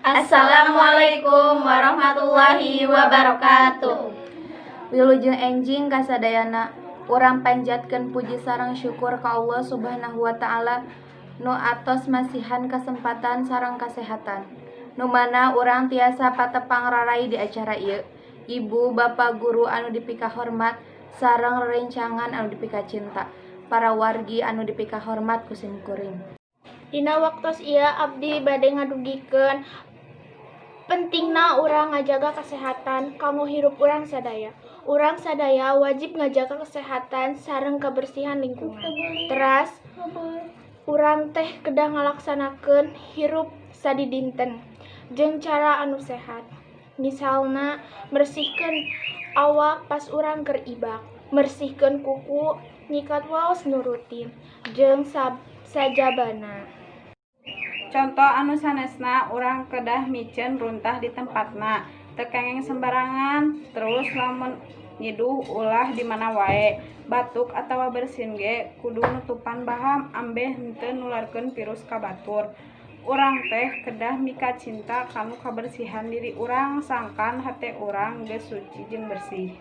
Assalamualaikum warahmatullahi wabarakatuh. Wilujeng enjing kasadayana urang panjatkeun puji sareng syukur ka Allah Subhanahu wa taala nu atos masihan kesempatan sareng kasehatan. Nu mana urang tiasa patepang rarai di acara ieu. Ibu, bapak, guru anu dipika hormat sareng rerencangan anu dipika cinta. Para wargi anu dipika hormat ku simkuring. Dina waktos ieu abdi bade ngadugikeun pentingna urang ngajaga kesehatan kanggo hirup urang sadaya. Urang sadaya wajib ngajaga kesehatan sareng kebersihan lingkungan. Teras urang teh kedah ngalaksanakeun hirup sadidinten jeung cara anu sehat. Misalna bersihkeun awak pas urang keur ibak, bersihkeun kuku, nyikat waos nu rutin, jeung sajabana. Contoh anu sanesna urang kedah micen runtah di tempatna, teu kengeng sembarangan, terus lamun nyiduh ulah di mana wae, batuk atawa bersin ge kudu nutupan baham ambeh henteu nularkeun virus ka batur. Urang teh kedah mika cinta kanu kabersihan diri urang sangkan hate urang geus suci jeung bersih.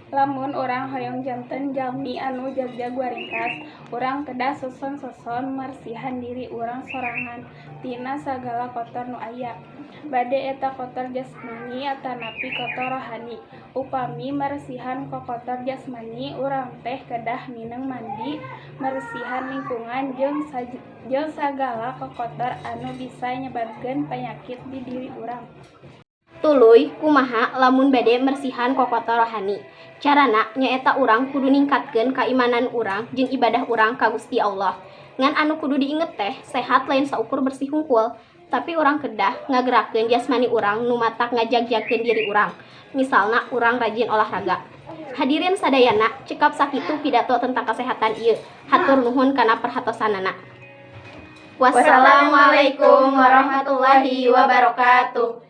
Lamun urang hoyong janten jalmi anu jag-jag waringkas, urang kedah soson-soson marsihan diri urang sorangan tina sagala kotor nu aya. Bade eta kotor jasmani atanapi kotor rohani. Upami marsihan ka kotor jasmani, urang teh kedah mineng mandi, marsihan lingkungan jeung sagala kotor anu bisa nyebabkeun panyakit di diri urang. Tuluy kumaha lamun bade mersihan kokotor rohani. Carana nyaeta urang kudu ningkatkeun keimanan urang jeung ibadah urang ka Gusti Allah. Ngan anu kudu diinget teh sehat lain saukur bersih hungkul, tapi urang kedah ngagerakeun jasmani urang nu matak ngajag-jagkeun diri urang. Misalna urang rajin olahraga. Hadirin sadayana, cekap sakitu pidato tentang kesehatan ieu. Hatur nuhun kana perhatosanana. Wassalamualaikum warahmatullahi wabarakatuh.